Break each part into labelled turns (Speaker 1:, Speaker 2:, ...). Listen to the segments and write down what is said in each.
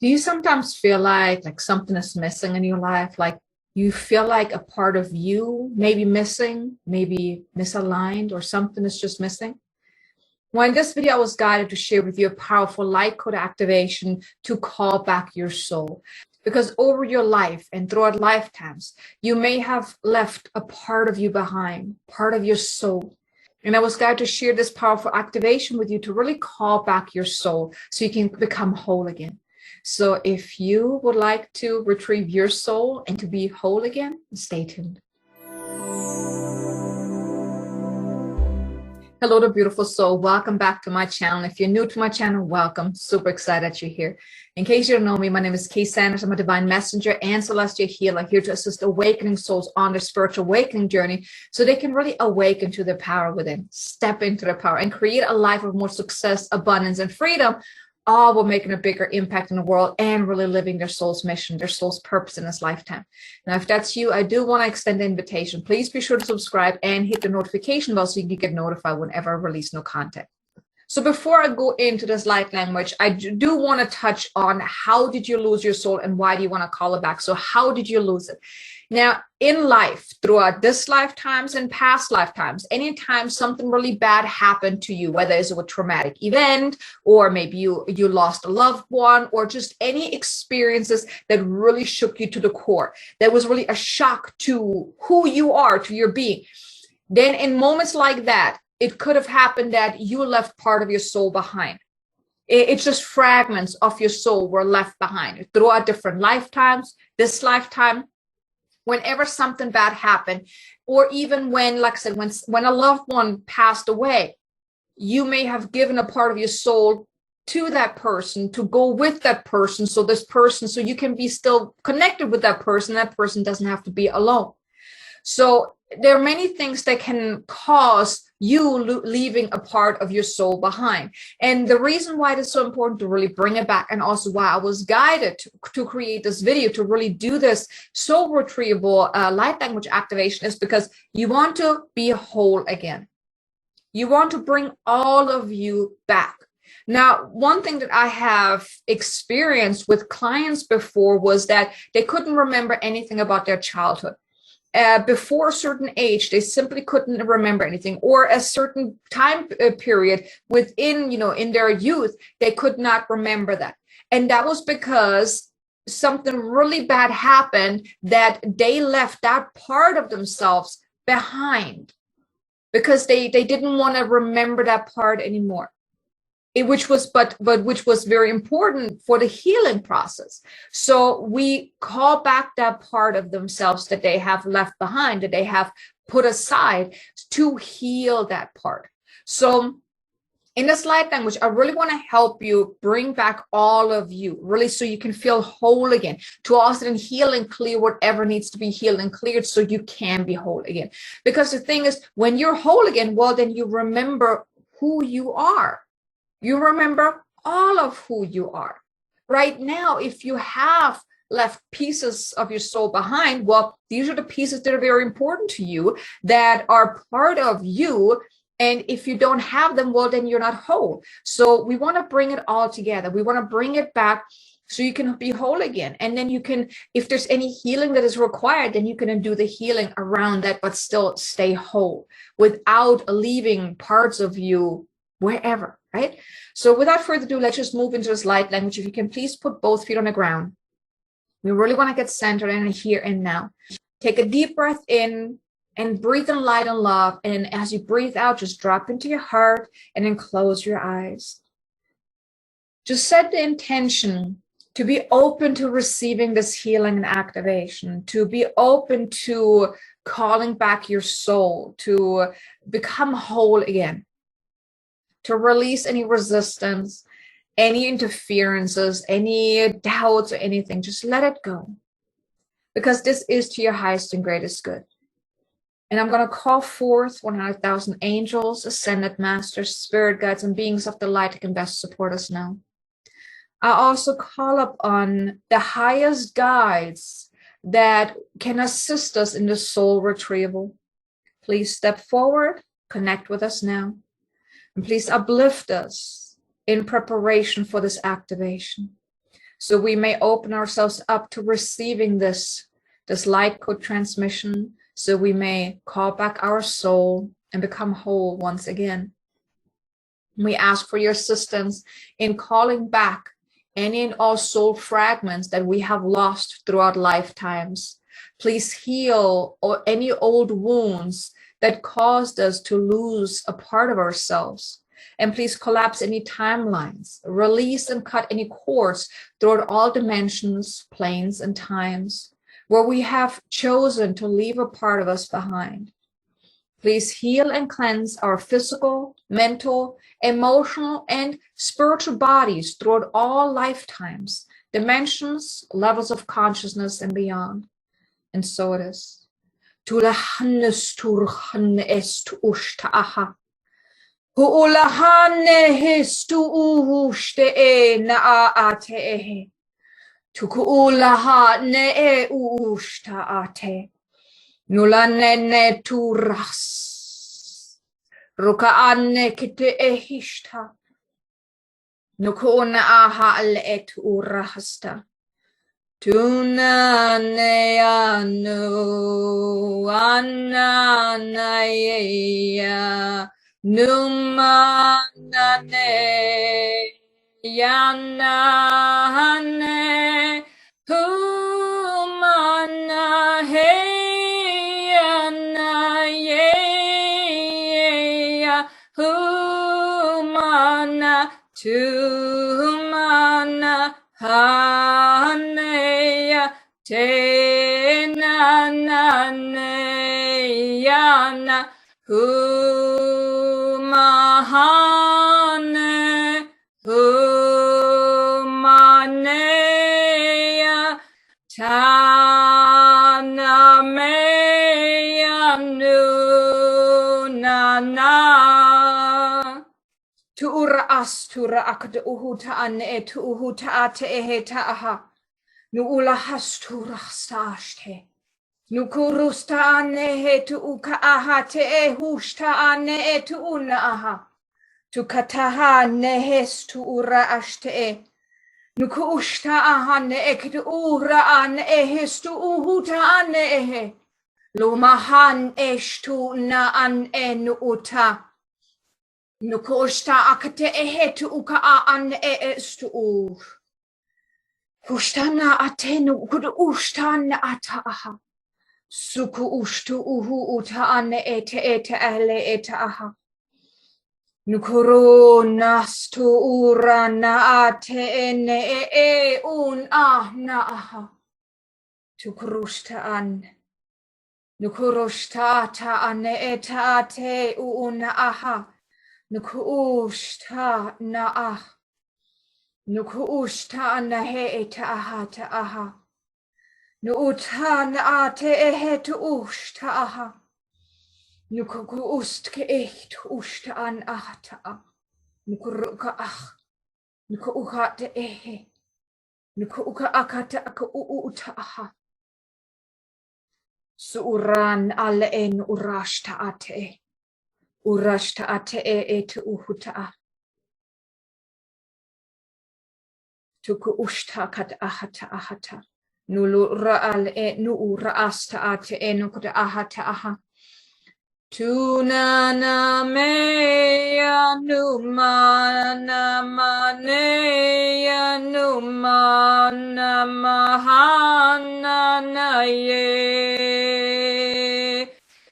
Speaker 1: Do you sometimes feel like something is missing in your life? Like you feel like a part of you may be missing, maybe misaligned, or something is just missing? Well, in this video, I was guided to share with you a powerful light code activation to call back your soul. Because over your life and throughout lifetimes, you may have left a part of you behind, part of your soul. And I was guided to share this powerful activation with you to really call back your soul so you can become whole again. So if you would like to retrieve your soul and to be whole again, stay tuned. Hello, the beautiful soul. Welcome back to my channel. If you're new to my channel, welcome. Super excited that you're here. In case you don't know me, my name is Kay Sanders. I'm a divine messenger and celestial healer here to assist awakening souls on their spiritual awakening journey so they can really awaken to their power within, step into their power, and create a life of more success, abundance, and freedom, all while making a bigger impact in the world and really living their soul's mission, their soul's purpose in this lifetime. Now, if that's you, I do want to extend the invitation. Please be sure to subscribe and hit the notification bell so you can get notified whenever I release new content. So before I go into this light language, I do want to touch on how did you lose your soul and why do you want to call it back? So how did you lose it? Now, in life, throughout this lifetimes and past lifetimes, anytime something really bad happened to you, whether it's a traumatic event, or maybe you lost a loved one, or just any experiences that really shook you to the core, that was really a shock to who you are, to your being, then in moments like that, it could have happened that you left part of your soul behind. It's just fragments of your soul were left behind throughout different lifetimes, this lifetime. Whenever something bad happened, or even when, like I said, when a loved one passed away, you may have given a part of your soul to that person to go with that person. So you can be still connected with that person. That person doesn't have to be alone. So there are many things that can cause you leaving a part of your soul behind. And the reason why it is so important to really bring it back, and also why I was guided to create this video, to really do this soul retrieval light language activation, is because you want to be whole again. You want to bring all of you back. Now, one thing that I have experienced with clients before was that they couldn't remember anything about their childhood. Before a certain age, they simply couldn't remember anything, or a certain time period within, in their youth, they could not remember that. And that was because something really bad happened that they left that part of themselves behind because they didn't want to remember that part anymore. Which was very important for the healing process. So we call back that part of themselves that they have left behind, that they have put aside, to heal that part. So in this light language, I really want to help you bring back all of you, really, so you can feel whole again, to also then heal and clear whatever needs to be healed and cleared so you can be whole again. Because the thing is, when you're whole again, well, then you remember who you are. You remember all of who you are. Right now, if you have left pieces of your soul behind, well, these are the pieces that are very important to you, that are part of you. And if you don't have them, well, then you're not whole. So we want to bring it all together. We want to bring it back so you can be whole again. And then you can, if there's any healing that is required, then you can do the healing around that, but still stay whole without leaving parts of you wherever. Right? So without further ado, let's just move into this light language. If you can please put both feet on the ground. We really want to get centered in here and now. Take a deep breath in and breathe in light and love. And as you breathe out, just drop into your heart and then close your eyes. Just set the intention to be open to receiving this healing and activation, to be open to calling back your soul, to become whole again, to release any resistance, any interferences, any doubts or anything. Just let it go, because this is to your highest and greatest good. And I'm going to call forth 100,000 angels, ascended masters, spirit guides, and beings of the light that can best support us now. I also call upon the highest guides that can assist us in the soul retrieval. Please step forward, connect with us now. And please uplift us in preparation for this activation. So we may open ourselves up to receiving this light code transmission, so we may call back our soul and become whole once again. We ask for your assistance in calling back any and all soul fragments that we have lost throughout lifetimes. Please heal any old wounds that caused us to lose a part of ourselves. And please collapse any timelines, release and cut any cords throughout all dimensions, planes, and times where we have chosen to leave a part of us behind. Please heal and cleanse our physical, mental, emotional, and spiritual bodies throughout all lifetimes, dimensions, levels of consciousness, and beyond. And so it is. Huulahane histu uhushte e na ate. Tukuulaha ne e uhushta ate. Nulanene turas. Ruka ane kite e hishta. Nukuna aha le et urahasta. Tuna ne anu ananayeya. Numanane yanane humana heyanayeya humana tumana haneya tenananeyana Humahane, humaneya, tanameya, nunana. Tuura astura akada uhuta ane tuuhuta ate eheta aha. Nuula hastura stashte. Nukurusta ane he tu uka aha te e hushta ane e tu una aha. Tu kataha ne hes tu ura ashte e. Nuku ushta aha ne e kitu ura ane e hes tu uhuta ane e he. Lumahan eshtu na an e nu uta. Nuku ushta akate e he tu uka a ane e estu ur. Hushta na ate nu kudu ushta na ata aha. Suku ushtu uhu uta ane ete ele eta aha. Nukuru nastu ura na ate ene un na aha. Tukurushta an. Nukurushta ata ane eta ate una aha. Nukurushta na ah. Nukurushta na he eta aha ta aha. Nuutan ate ehet ushta aha. Nukuku ust ke echt ushta an ahta. Nukuruka ah. Nukuuka te ehe. Nukuuka akata aka uuta aha. Suuran ale en urashta ate. Urashta ate et uhuta ah. Tuku ushta kat ahata ahata. Nulu raal e nu raasta ate e nukuta ahata aha. Tunana meya numana maneya numana mahana na ye.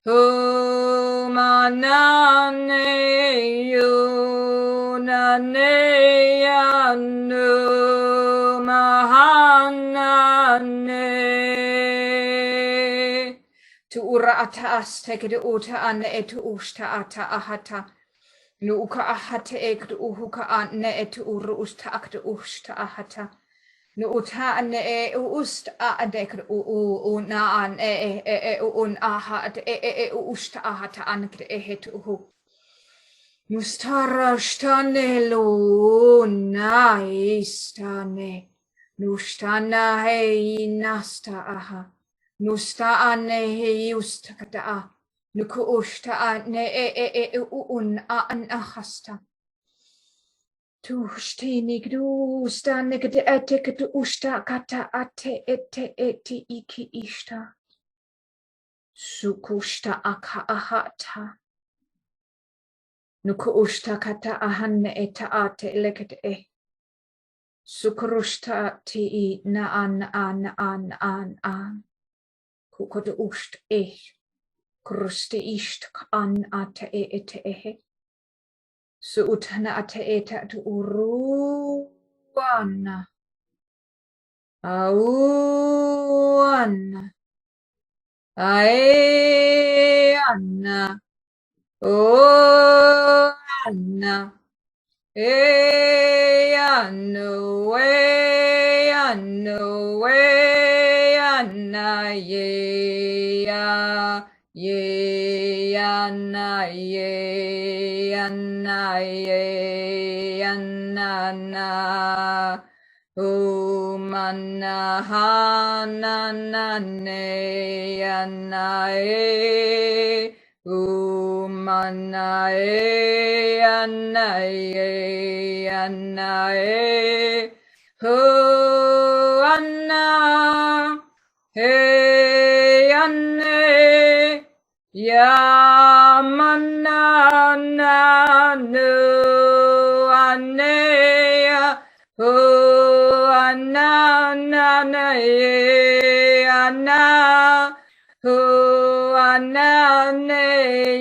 Speaker 1: Humanane yunaneya numahana tu ura ata aste kede uta ane etu usta ata ahata nu uka ahata ekdu uhuka ane etu uru usta akdu usta ahata nu uta ane e usta ane ekdu una ane un ahata usta ahata ane kede ehetu uhu nu stara stane lo na istane nu stana hei nasta aha Nusta ane he usta kata nuku usta ane un an ahasta Tu stini gdu sta nikete etikatu usta kata ate ete eti iki ishta. Sukushta aka ahata. Nuku usta kata ahanne eta ate lekete e. Sukurushta ti na an. Kukote ust e. Kruste isht an ate e ete ehe. Su utana ate eta tu uruana. Auana. Aeana. Oana. Eano. Eano. Eana. Yea. Yeana. Yeana. Yeana. Na. Umana hana nane anae umana e anae anae ho anna he ane yamana nanu anea ho ana na ye ana ho ana ne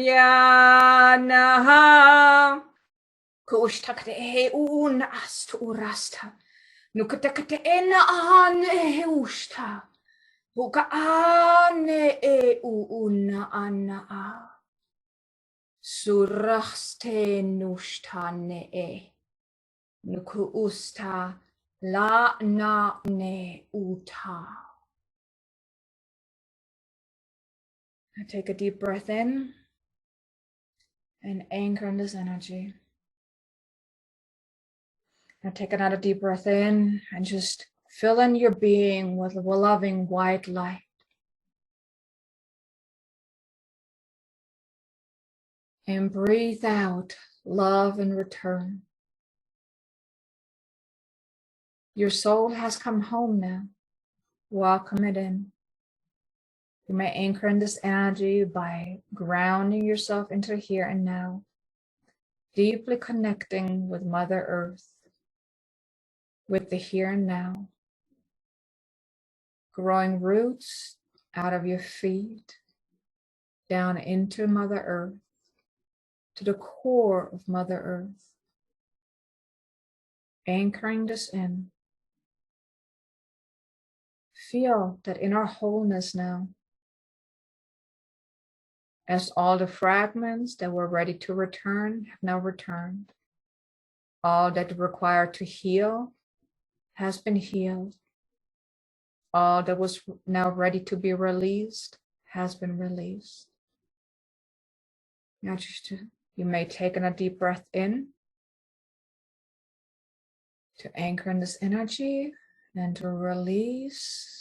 Speaker 1: ya na ha kushtakte he un ast urasta nukatakte ena ane he usta buka ane e una ana a suraste nustane e nuku usta la na ne uta. Now take a deep breath in and anchor in this energy. Now take another deep breath in and just fill in your being with a loving white light. And breathe out love in return. Your soul has come home now. Welcome it in. You may anchor in this energy by grounding yourself into here and now, deeply connecting with Mother Earth, with the here and now, growing roots out of your feet, down into Mother Earth, to the core of Mother Earth, anchoring this in. Feel that inner wholeness now, as all the fragments that were ready to return have now returned. All that required to heal has been healed. All that was now ready to be released has been released. Now you may take a deep breath in to anchor in this energy and to release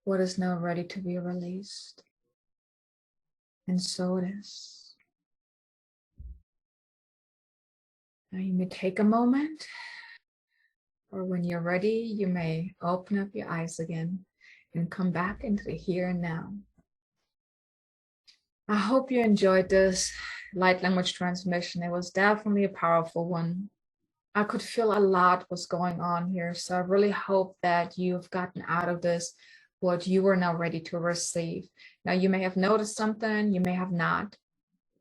Speaker 1: what is now ready to be released. And so it is. Now you may take a moment, or when you're ready, you may open up your eyes again and come back into the here and now. I hope you enjoyed this light language transmission. It was definitely a powerful one. I could feel a lot was going on here. So I really hope that you've gotten out of this what you are now ready to receive. Now you may have noticed something, you may have not.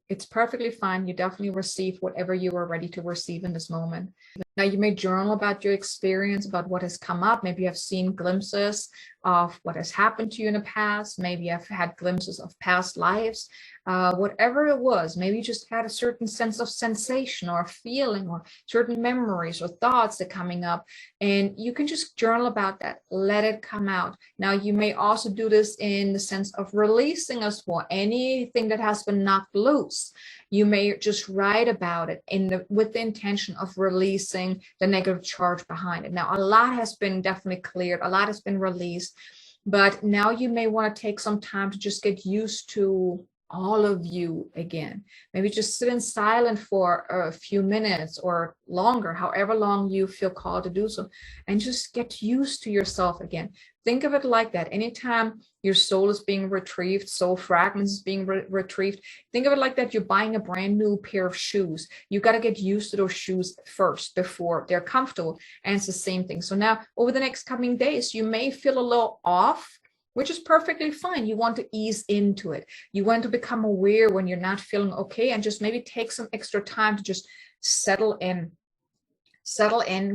Speaker 1: It's perfectly fine. You definitely received whatever you were ready to receive in this moment. Now you may journal about your experience, about what has come up. Maybe you have seen glimpses of what has happened to you in the past. Maybe you've had glimpses of past lives. Whatever it was, maybe you just had a certain sense of sensation or feeling or certain memories or thoughts that are coming up, and you can just journal about that. Let it come out. Now you may also do this in the sense of releasing as well. Anything that has been knocked loose, you may just write about it with the intention of releasing the negative charge behind it. Now, a lot has been definitely cleared. A lot has been released. But now you may want to take some time to just get used to all of you again. Maybe just sit in silence for a few minutes or longer, however long you feel called to do so, and just get used to yourself again. Think of it like that. Anytime your soul is being retrieved, soul fragments is being retrieved, think of it like that. You're buying a brand new pair of shoes. You got to get used to those shoes first before they're comfortable. And it's the same thing. So now over the next coming days, you may feel a little off, which is perfectly fine. You want to ease into it. You want to become aware when you're not feeling okay, and just maybe take some extra time to just settle in,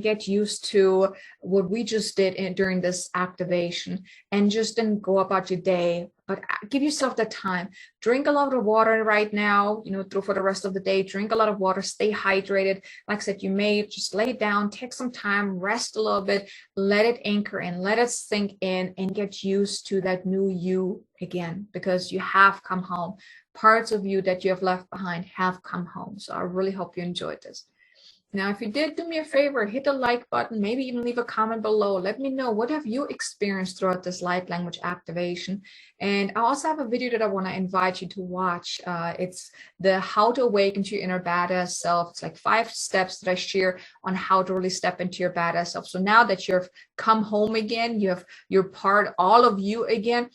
Speaker 1: get used to what we just did during this activation, and just then go about your day. But give yourself that time. Drink a lot of water right now, for the rest of the day. Drink a lot of water, stay hydrated. Like I said, you may just lay down, take some time, rest a little bit, let it anchor in, let it sink in, and get used to that new you again, because you have come home. Parts of you that you have left behind have come home. So I really hope you enjoyed this. Now, if you did, do me a favor, hit the like button, maybe even leave a comment below. Let me know, what have you experienced throughout this light language activation? And I also have a video that I want to invite you to watch. It's the How to Awaken to Your Inner Badass Self. It's like 5 steps that I share on how to really step into your badass self. So now that you've come home again, you're part, all of you again,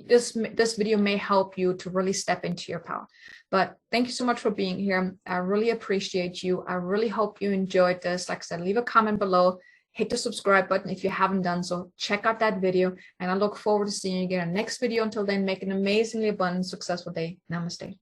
Speaker 1: this video may help you to really step into your power. But thank you so much for being here. I really appreciate you. I really hope you enjoyed this. Like I said, leave a comment below, hit the subscribe button if you haven't done so. Check out that video, and I look forward to seeing you again in the next video. Until then, make an amazingly abundant, successful day. Namaste.